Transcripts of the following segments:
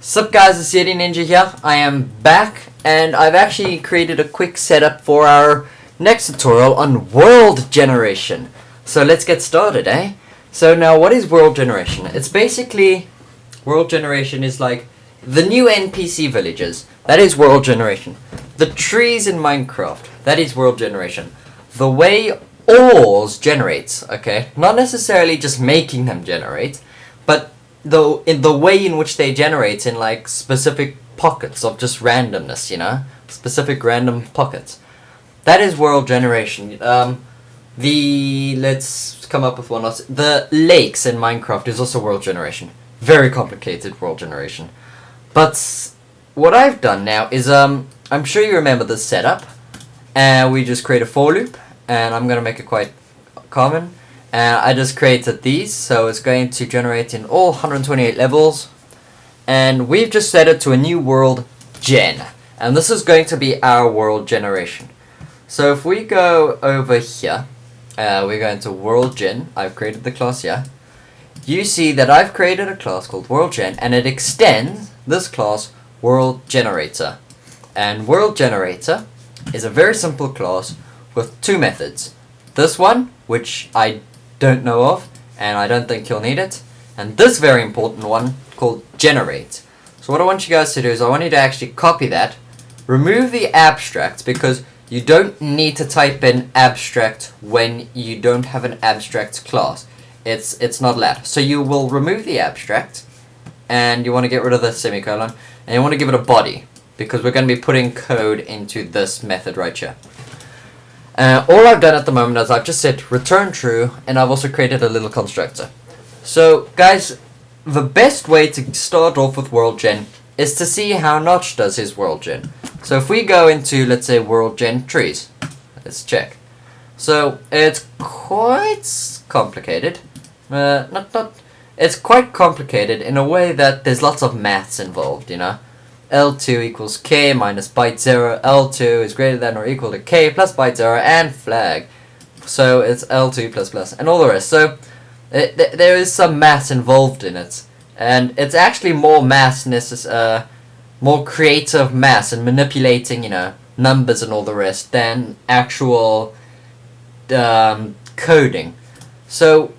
Sup guys, it's Yeti Ninja here. I am back and I've actually created a quick setup for our next tutorial on world generation. So let's get started, eh? So now what is world generation? It's basically, world generation is like the new NPC villages. That is world generation. The trees in Minecraft. That is world generation. The way ores generates, okay? Not necessarily just making them generate, but though in the way in which they generate in like specific pockets of just randomness, you know, specific random pockets. That is world generation. Let's come up with one else. The lakes in Minecraft is also world generation. Very complicated world generation. But what I've done now is I'm sure you remember the setup, and we just create a for loop, and I'm gonna make it quite common. And I just created these, so it's going to generate in all 128 levels. And we've just set it to a new world gen. And this is going to be our world generation. So if we go over here, we're going to world gen. I've created the class here. You see that I've created a class called world gen, and it extends this class world generator. And world generator is a very simple class with two methods. This one, which I don't know of, and I don't think you'll need it, and this very important one called generate. So what I want you guys to do is I want you to actually copy that, remove the abstract, because you don't need to type in abstract when you don't have an abstract class. It's not allowed. So you will remove the abstract, and you want to get rid of the semicolon, and you want to give it a body, because we're going to be putting code into this method right here. All I've done at the moment is I've just said return true, and I've also created a little constructor. So guys, the best way to start off with world gen is to see how Notch does his world gen. So if we go into, let's say, world gen trees, let's check. So it's quite complicated. It's quite complicated in a way that there's lots of maths involved, you know. L2 equals k minus byte 0, L2 is greater than or equal to k plus byte 0, and flag. So it's L2 plus plus, and all the rest. So there is some maths involved in it. And it's actually more maths, more creative maths and manipulating, you know, numbers and all the rest than actual coding. So,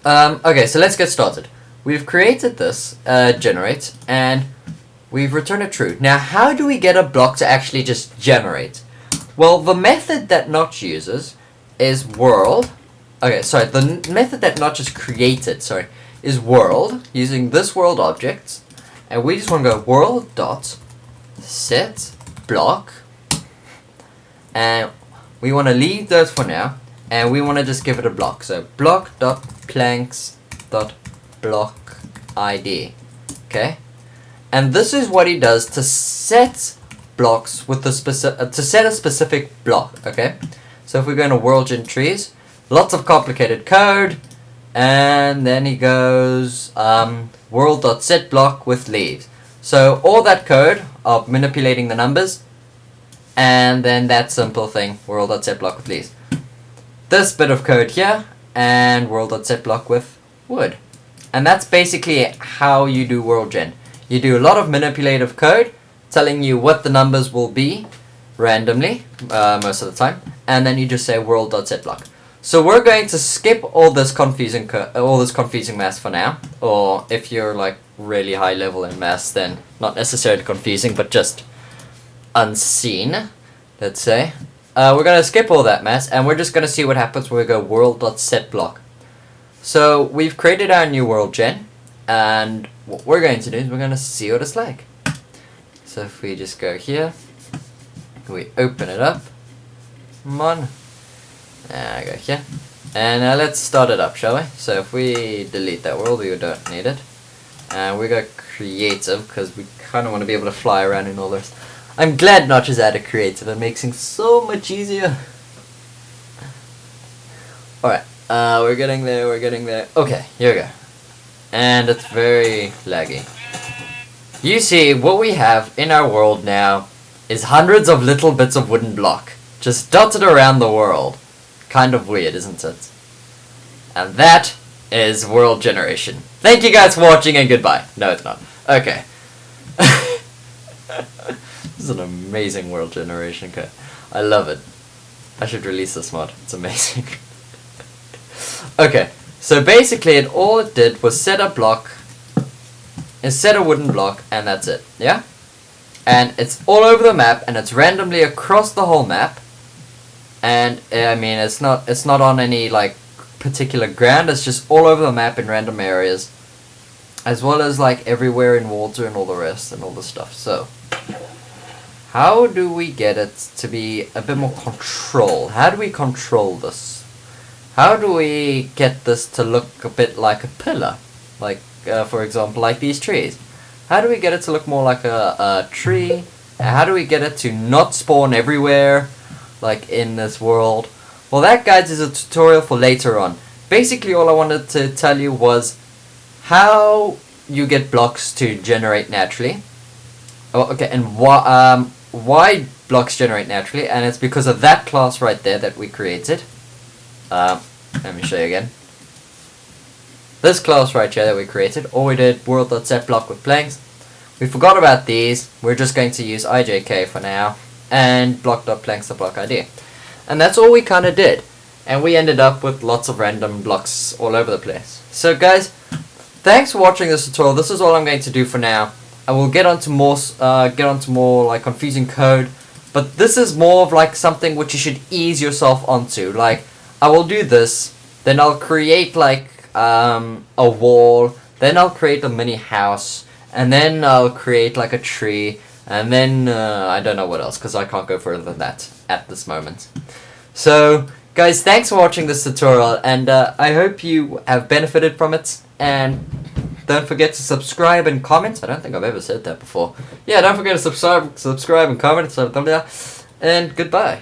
okay, so let's get started. We've created this generate, and we've returned it true. Now, how do we get a block to actually just generate? Well, the method that Notch uses is world. Okay, sorry, the method that Notch has created, is world, using this world object. And we just want to go world dot set block. And we want to leave those for now. And we want to just give it a block. So block dot planks dot block ID. Okay? And this is what he does to set blocks with the to set a specific block, okay? So if we go into world gen trees, lots of complicated code, and then he goes world.set block with leaves. So all that code of manipulating the numbers, and then that simple thing, world.set block with leaves. This bit of code here, and world.set block with wood. And that's basically how you do world gen. You do a lot of manipulative code, telling you what the numbers will be randomly, most of the time, and then you just say world.setBlock. So we're going to skip all this confusing math for now, or if you're like really high level in math, then not necessarily confusing, but just unseen, let's say. We're going to skip all that mess, and we're just going to see what happens when we go world.setBlock. So we've created our new world gen, and what we're going to do is we're going to see what it's like. So if we just go here, we open it up, come on, I go here, and now let's start it up, shall we? So if we delete that world, we don't need it, and we go creative, because we kind of want to be able to fly around and all this. I'm glad Notch has added creative, it makes things so much easier. Alright, we're getting there, okay, here we go. And it's very laggy. You see, what we have in our world now is hundreds of little bits of wooden block, just dotted around the world. Kind of weird, isn't it? And that is world generation. Thank you guys for watching and goodbye. No, it's not. Okay. This is an amazing world generation code. I love it. I should release this mod. It's amazing. Okay, so basically all it did was set a block, and set a wooden block, and that's it. Yeah? And it's all over the map, and it's randomly across the whole map. And I mean, it's not on any like particular ground. It's just all over the map in random areas, as well as like everywhere in water and all the rest and all the stuff. So, how do we get it to be a bit more control? How do we control this? How do we get this to look a bit like a pillar? Like, for example, like these trees. How do we get it to look more like a tree? And how do we get it to not spawn everywhere, like in this world? Well, that, guys, is a tutorial for later on. Basically, all I wanted to tell you was how you get blocks to generate naturally. Oh, okay, and why blocks generate naturally, and it's because of that class right there that we created. Let me show you again. This class right here that we created, all we did, world.setBlock with planks. We forgot about these. We're just going to use IJK for now, and block.planks.blockID. And that's all we kind of did. And we ended up with lots of random blocks all over the place. So guys, thanks for watching this tutorial. This is all I'm going to do for now. I will get onto more like confusing code, but this is more of like something which you should ease yourself onto. Like, I will do this, then I'll create like a wall, then I'll create a mini house, and then I'll create like a tree, and then I don't know what else, because I can't go further than that at this moment. So guys, thanks for watching this tutorial, and I hope you have benefited from it, and don't forget to subscribe and comment. I don't think I've ever said that before. Yeah, don't forget to subscribe and comment, and goodbye.